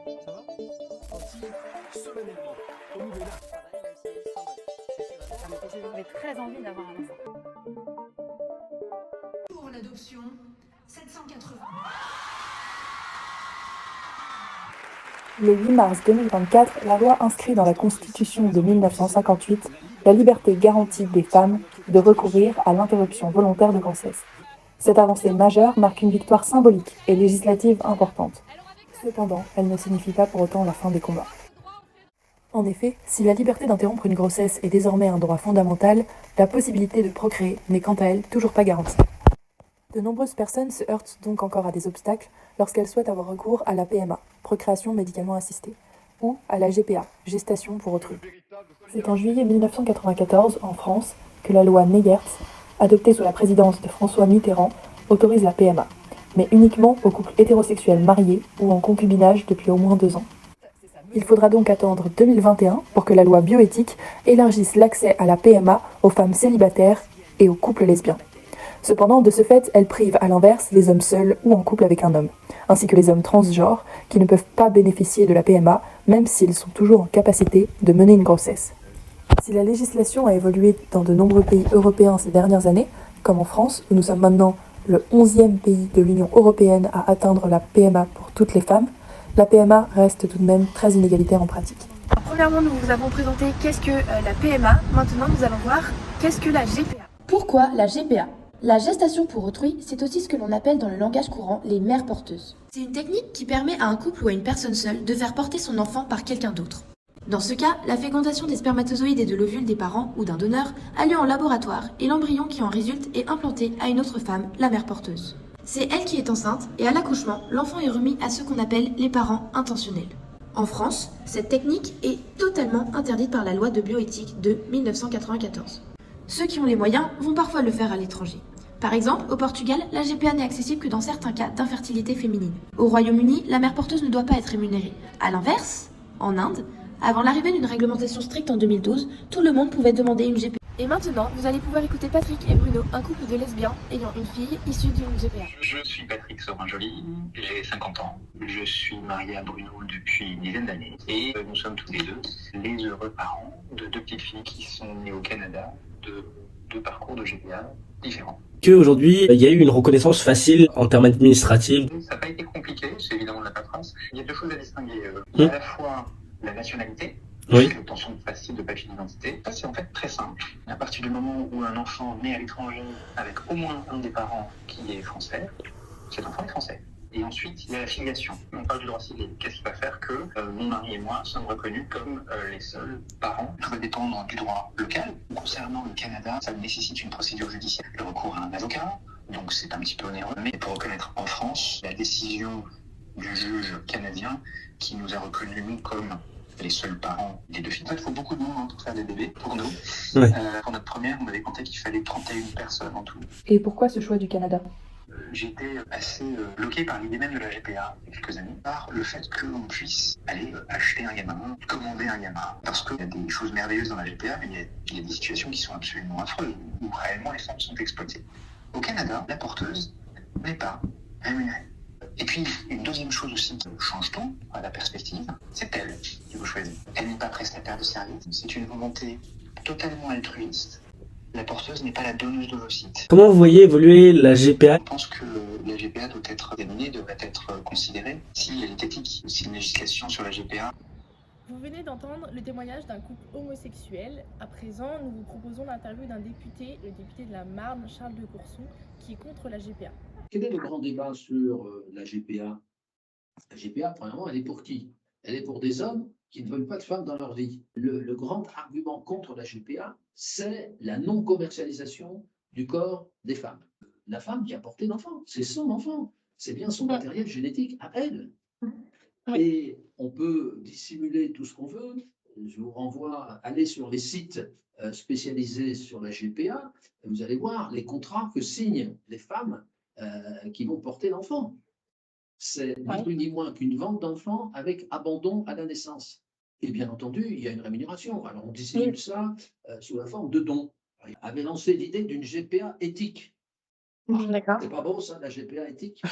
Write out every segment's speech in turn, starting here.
Ça va? Sportif, solennellement, au niveau là. J'avais très envie d'avoir un enfant. Pour l'adoption, 780. Le 8 mars 2024, la loi inscrit dans la Constitution de 1958 la liberté garantie des femmes de recourir à l'interruption volontaire de grossesse. Cette avancée majeure marque une victoire symbolique et législative importante. Cependant, elle ne signifie pas pour autant la fin des combats. En effet, si la liberté d'interrompre une grossesse est désormais un droit fondamental, la possibilité de procréer n'est quant à elle toujours pas garantie. De nombreuses personnes se heurtent donc encore à des obstacles lorsqu'elles souhaitent avoir recours à la PMA, procréation médicalement assistée, ou à la GPA, gestation pour autrui. C'est en juillet 1994, en France, que la loi Neyertz, adoptée sous la présidence de François Mitterrand, autorise la PMA, mais uniquement aux couples hétérosexuels mariés ou en concubinage depuis au moins 2 ans. Il faudra donc attendre 2021 pour que la loi bioéthique élargisse l'accès à la PMA aux femmes célibataires et aux couples lesbiens. Cependant, de ce fait, elle prive à l'inverse les hommes seuls ou en couple avec un homme, ainsi que les hommes transgenres qui ne peuvent pas bénéficier de la PMA, même s'ils sont toujours en capacité de mener une grossesse. Si la législation a évolué dans de nombreux pays européens ces dernières années, comme en France, où nous sommes maintenant le 11e pays de l'Union européenne à atteindre la PMA pour toutes les femmes, la PMA reste tout de même très inégalitaire en pratique. Alors, premièrement, nous vous avons présenté qu'est-ce que la PMA. Maintenant, nous allons voir qu'est-ce que la GPA. Pourquoi la GPA? La gestation pour autrui, c'est aussi ce que l'on appelle dans le langage courant les mères porteuses. C'est une technique qui permet à un couple ou à une personne seule de faire porter son enfant par quelqu'un d'autre. Dans ce cas, la fécondation des spermatozoïdes et de l'ovule des parents ou d'un donneur a lieu en laboratoire et l'embryon qui en résulte est implanté à une autre femme, la mère porteuse. C'est elle qui est enceinte et à l'accouchement, l'enfant est remis à ceux qu'on appelle les parents intentionnels. En France, cette technique est totalement interdite par la loi de bioéthique de 1994. Ceux qui ont les moyens vont parfois le faire à l'étranger. Par exemple, au Portugal, la GPA n'est accessible que dans certains cas d'infertilité féminine. Au Royaume-Uni, la mère porteuse ne doit pas être rémunérée. A l'inverse, en Inde, avant l'arrivée d'une réglementation stricte en 2012, tout le monde pouvait demander une GPA. Et maintenant, vous allez pouvoir écouter Patrick et Bruno, un couple de lesbiens ayant une fille issue d'une GPA. Je suis Patrick Sorin-Joly, j'ai 50 ans. Je suis marié à Bruno depuis une dizaine d'années et nous sommes tous les deux les heureux parents de 2 petites filles qui sont nées au Canada de 2 parcours de GPA différents. Qu'aujourd'hui, il y a eu une reconnaissance facile en termes administratifs. Ça n'a pas été compliqué, c'est évidemment de la paperasse. Il y a 2 choses à distinguer. Il y a à la fois la nationalité, Oui. l'obtention facile de papier d'identité. Ça, c'est en fait très simple. À partir du moment où un enfant naît à l'étranger avec au moins un des parents qui est français, cet enfant est français. Et ensuite, il y a la filiation. On parle du droit civil. Qu'est-ce qui va faire que mon mari et moi sommes reconnus comme les seuls parents? Ça va dépendre du droit local. Concernant le Canada, ça nécessite une procédure judiciaire, le recours à un avocat, donc c'est un petit peu onéreux. Mais pour reconnaître en France, la décision du juge canadien qui nous a reconnus nous comme les seuls parents des 2 filles. En fait, il faut beaucoup de monde pour faire des bébés, pour nous. Ouais. Pour notre première, on avait compté qu'il fallait 31 personnes en tout. Et pourquoi ce choix du Canada ? J'étais assez bloqué par l'idée même de la GPA il y a quelques années, par le fait qu'on puisse aller acheter un gamin, commander un gamin. Parce qu'il y a des choses merveilleuses dans la GPA, mais il y a des situations qui sont absolument affreuses, où réellement les femmes sont exploitées. Au Canada, la porteuse n'est pas rémunérée. Et puis, une deuxième chose aussi qui change tout à la perspective, c'est elle qui vous choisit. Elle n'est pas prestataire de service, c'est une volonté totalement altruiste. La porteuse n'est pas la donneuse d'ovocytes. Comment vous voyez évoluer la GPA? Je pense que la GPA doit être examinée, devrait être considérée si elle est éthique, si une législation sur la GPA. Vous venez d'entendre le témoignage d'un couple homosexuel. À présent, nous vous proposons l'interview d'un député, le député de la Marne, Charles de Courson, qui est contre la GPA. Quel est le grand débat sur la GPA? La GPA, premièrement, elle est pour qui? Elle est pour des hommes qui ne veulent pas de femmes dans leur vie. Le grand argument contre la GPA, c'est la non-commercialisation du corps des femmes. La femme qui a porté l'enfant, c'est son enfant, c'est bien son matériel génétique à elle. Oui. Et on peut dissimuler tout ce qu'on veut. Je vous renvoie à aller sur les sites spécialisés sur la GPA. Vous allez voir les contrats que signent les femmes qui vont porter l'enfant. C'est ni plus ni moins qu'une vente d'enfants avec abandon à la naissance. Et bien entendu, il y a une rémunération. Alors on dissimule ça sous la forme de dons. Il avait lancé l'idée d'une GPA éthique. D'accord. C'est pas beau ça, la GPA éthique?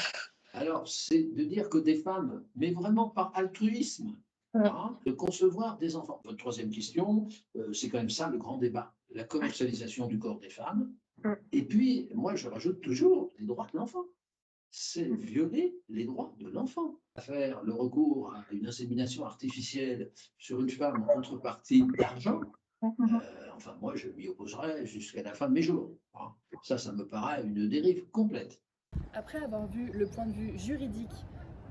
Alors, c'est de dire que des femmes, mais vraiment par altruisme, de concevoir des enfants. Votre troisième question, c'est quand même ça le grand débat, la commercialisation du corps des femmes. Et puis, moi, je rajoute toujours les droits de l'enfant. C'est violer les droits de l'enfant. Faire le recours à une insémination artificielle sur une femme en contrepartie d'argent, enfin, moi, je m'y opposerai jusqu'à la fin de mes jours. Ça me paraît une dérive complète. Après avoir vu le point de vue juridique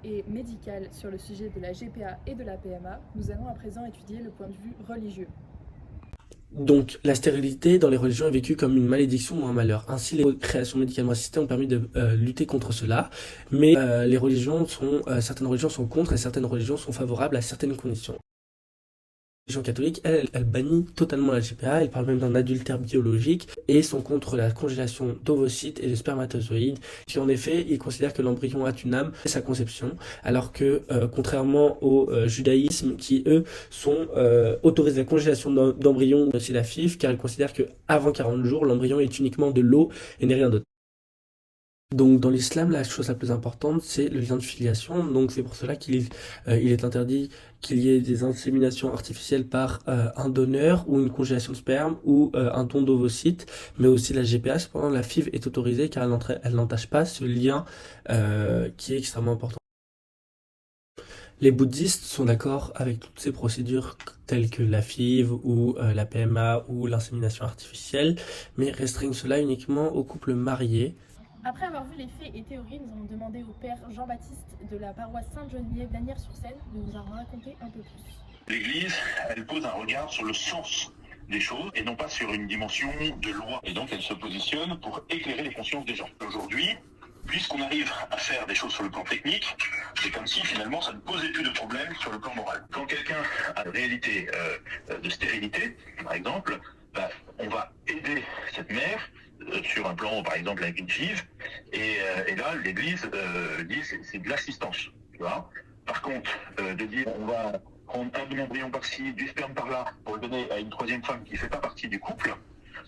et médical sur le sujet de la GPA et de la PMA, nous allons à présent étudier le point de vue religieux. Donc, la stérilité dans les religions est vécue comme une malédiction ou un malheur. Ainsi, les créations médicalement assistées ont permis de lutter contre cela. Mais certaines religions sont contre et certaines religions sont favorables à certaines conditions. La religion catholique, elle bannit totalement la GPA, elle parle même d'un adultère biologique et sont contre la congélation d'ovocytes et de spermatozoïdes, qui en effet, ils considèrent que l'embryon a une âme et sa conception, alors que, contrairement au judaïsme, qui eux autorisent la congélation d'embryons, aussi la FIV, car ils considèrent que avant 40 jours, l'embryon est uniquement de l'eau et n'est rien d'autre. Donc dans l'islam, la chose la plus importante, c'est le lien de filiation. Donc c'est pour cela qu'il est interdit qu'il y ait des inséminations artificielles par un donneur ou une congélation de sperme ou un don d'ovocytes, mais aussi la GPA. Cependant, la FIV est autorisée car elle n'entache pas ce lien qui est extrêmement important. Les bouddhistes sont d'accord avec toutes ces procédures telles que la FIV ou la PMA ou l'insémination artificielle, mais restreignent cela uniquement aux couples mariés. Après avoir vu les faits et théories, nous avons demandé au père Jean-Baptiste de la paroisse Sainte-Geneviève d'Asnières-sur-Seine de nous en raconter un peu plus. L'Église, elle pose un regard sur le sens des choses et non pas sur une dimension de loi. Et donc elle se positionne pour éclairer les consciences des gens. Aujourd'hui, puisqu'on arrive à faire des choses sur le plan technique, c'est comme si finalement ça ne posait plus de problème sur le plan moral. Quand quelqu'un a une réalité de stérilité, par exemple, on va aider cette mère sur un plan, par exemple, avec une FIV, et là, l'Église dit c'est de l'assistance, tu vois. Par contre, de dire on va prendre un embryon par-ci, du sperme par-là, pour le donner à une troisième femme qui ne fait pas partie du couple,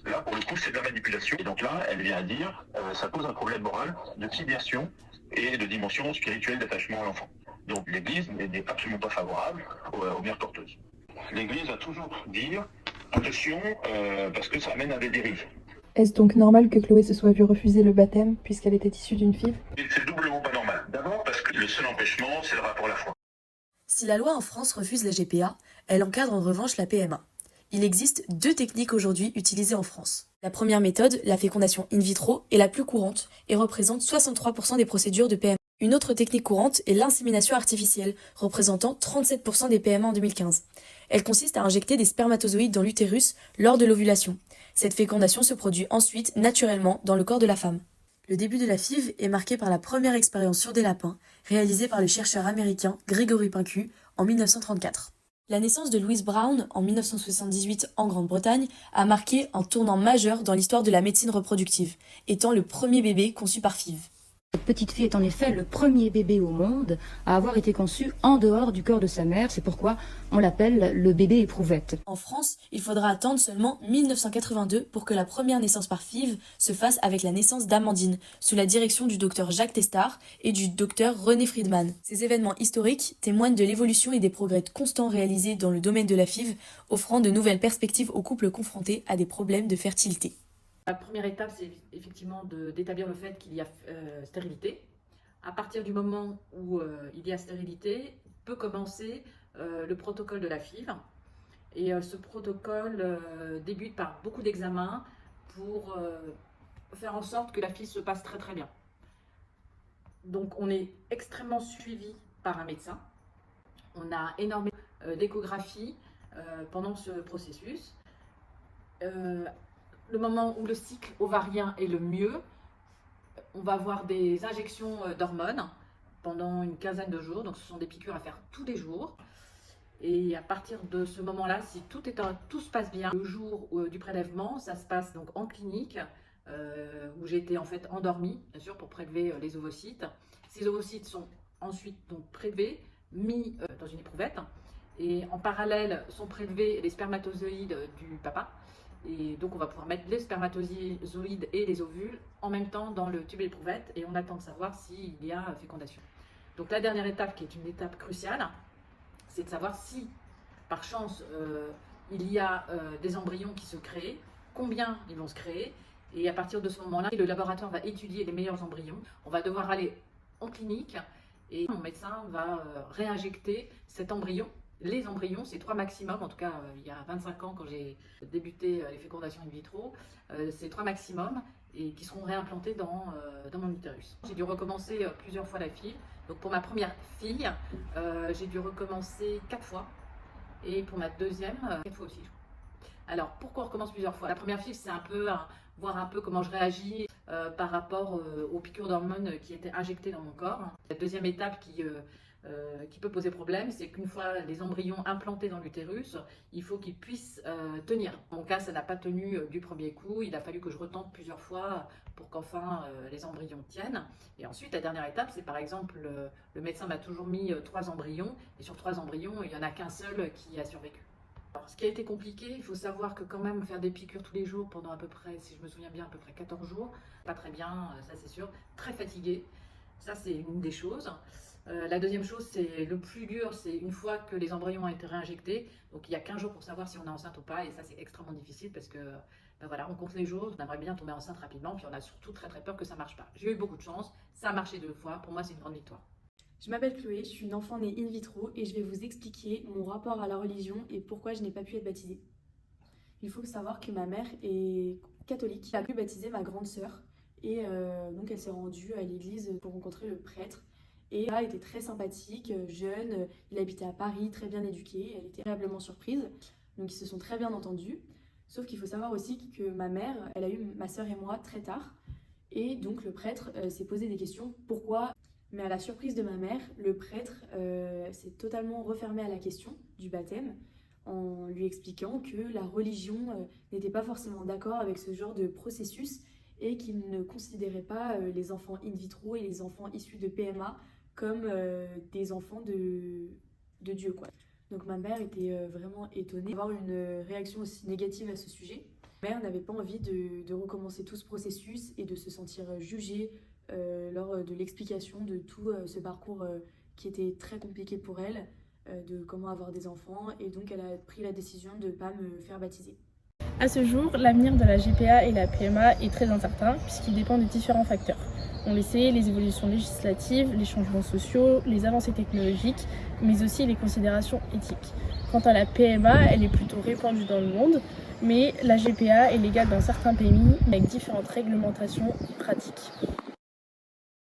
là, pour le coup, c'est de la manipulation. Et donc là, elle vient à dire, ça pose un problème moral de filiation et de dimension spirituelle d'attachement à l'enfant. Donc l'Église n'est absolument pas favorable aux mères porteuses. L'Église va toujours dire, attention, parce que ça amène à des dérives. Est-ce donc normal que Chloé se soit vue refuser le baptême puisqu'elle était issue d'une FIV? C'est doublement pas normal. D'abord parce que le seul empêchement, c'est le rapport à la foi. Si la loi en France refuse la GPA, elle encadre en revanche la PMA. Il existe 2 techniques aujourd'hui utilisées en France. La première méthode, la fécondation in vitro, est la plus courante et représente 63% des procédures de PMA. Une autre technique courante est l'insémination artificielle, représentant 37% des PMA en 2015. Elle consiste à injecter des spermatozoïdes dans l'utérus lors de l'ovulation. Cette fécondation se produit ensuite naturellement dans le corps de la femme. Le début de la FIV est marqué par la première expérience sur des lapins, réalisée par le chercheur américain Gregory Pincus en 1934. La naissance de Louise Brown en 1978 en Grande-Bretagne a marqué un tournant majeur dans l'histoire de la médecine reproductive, étant le premier bébé conçu par FIV. Cette petite fille est en effet le premier bébé au monde à avoir été conçu en dehors du corps de sa mère. C'est pourquoi on l'appelle le bébé éprouvette. En France, il faudra attendre seulement 1982 pour que la première naissance par FIV se fasse avec la naissance d'Amandine, sous la direction du docteur Jacques Testard et du docteur René Friedman. Ces événements historiques témoignent de l'évolution et des progrès constants réalisés dans le domaine de la FIV, offrant de nouvelles perspectives aux couples confrontés à des problèmes de fertilité. La première étape, c'est effectivement d'établir le fait qu'il y a stérilité. À partir du moment où il y a stérilité, peut commencer le protocole de la FIV. Et ce protocole débute par beaucoup d'examens pour faire en sorte que la FIV se passe très très bien. Donc on est extrêmement suivi par un médecin. On a énormément d'échographies pendant ce processus. Le moment où le cycle ovarien est le mieux, on va avoir des injections d'hormones pendant une quinzaine de jours. Donc ce sont des piqûres à faire tous les jours. Et à partir de ce moment-là, si tout se passe bien, le jour du prélèvement, ça se passe donc en clinique, où j'ai été en fait endormie, bien sûr, pour prélever les ovocytes. Ces ovocytes sont ensuite donc prélevés, mis dans une éprouvette. Et en parallèle sont prélevés les spermatozoïdes du papa. Et donc on va pouvoir mettre les spermatozoïdes et les ovules en même temps dans le tube éprouvette et on attend de savoir s'il y a fécondation. Donc la dernière étape, qui est une étape cruciale, c'est de savoir si par chance il y a des embryons qui se créent, combien ils vont se créer, et à partir de ce moment-là, le laboratoire va étudier les meilleurs embryons. On va devoir aller en clinique et mon médecin va réinjecter cet embryon. Les embryons, c'est 3 maximum, en tout cas il y a 25 ans quand j'ai débuté les fécondations in vitro, c'est 3 maximum et qui seront réimplantés dans mon utérus. J'ai dû recommencer plusieurs fois la FIV. Donc pour ma première fille, j'ai dû recommencer 4 fois et pour ma deuxième, 4 fois aussi. Alors pourquoi on recommence plusieurs fois? La première FIV, c'est un peu voir un peu comment je réagis par rapport aux piqûres d'hormones qui étaient injectées dans mon corps. La deuxième étape qui peut poser problème, c'est qu'une fois les embryons implantés dans l'utérus, il faut qu'ils puissent tenir. En mon cas, ça n'a pas tenu du premier coup, il a fallu que je retente plusieurs fois pour qu'enfin les embryons tiennent. Et ensuite, la dernière étape, c'est par exemple, le médecin m'a toujours mis 3 embryons, et sur 3 embryons, il n'y en a qu'un seul qui a survécu. Alors, ce qui a été compliqué, il faut savoir que quand même faire des piqûres tous les jours pendant à peu près, si je me souviens bien, à peu près 14 jours, pas très bien, ça c'est sûr, très fatigué, ça c'est une des choses. La deuxième chose, c'est le plus dur, c'est une fois que les embryons ont été réinjectés, donc il y a 15 jours pour savoir si on est enceinte ou pas, et ça c'est extrêmement difficile parce que ben voilà, on compte les jours, on aimerait bien tomber enceinte rapidement, puis on a surtout très peur que ça marche pas. J'ai eu beaucoup de chance, ça a marché 2 fois, pour moi c'est une grande victoire. Je m'appelle Chloé, je suis une enfant née in vitro et je vais vous expliquer mon rapport à la religion et pourquoi je n'ai pas pu être baptisée. Il faut savoir que ma mère est catholique, elle a pu baptiser ma grande sœur et donc elle s'est rendue à l'église pour rencontrer le prêtre. Et elle était très sympathique, jeune, il habitait à Paris, très bien éduqué, elle était agréablement surprise, donc ils se sont très bien entendus. Sauf qu'il faut savoir aussi que ma mère, elle a eu ma sœur et moi très tard, et donc le prêtre s'est posé des questions, pourquoi? Mais à la surprise de ma mère, le prêtre s'est totalement refermé à la question du baptême, en lui expliquant que la religion n'était pas forcément d'accord avec ce genre de processus, et qu'il ne considérait pas les enfants in vitro et les enfants issus de PMA comme des enfants de Dieu, quoi. Donc ma mère était vraiment étonnée d'avoir une réaction aussi négative à ce sujet. Ma mère n'avait pas envie de recommencer tout ce processus et de se sentir jugée lors de l'explication de tout ce parcours qui était très compliqué pour elle, de comment avoir des enfants, et donc elle a pris la décision de ne pas me faire baptiser. À ce jour, l'avenir de la GPA et la PMA est très incertain puisqu'il dépend de différents facteurs. On le sait, les évolutions législatives, les changements sociaux, les avancées technologiques, mais aussi les considérations éthiques. Quant à la PMA, elle est plutôt répandue dans le monde, mais la GPA est légale dans certains pays avec différentes réglementations pratiques.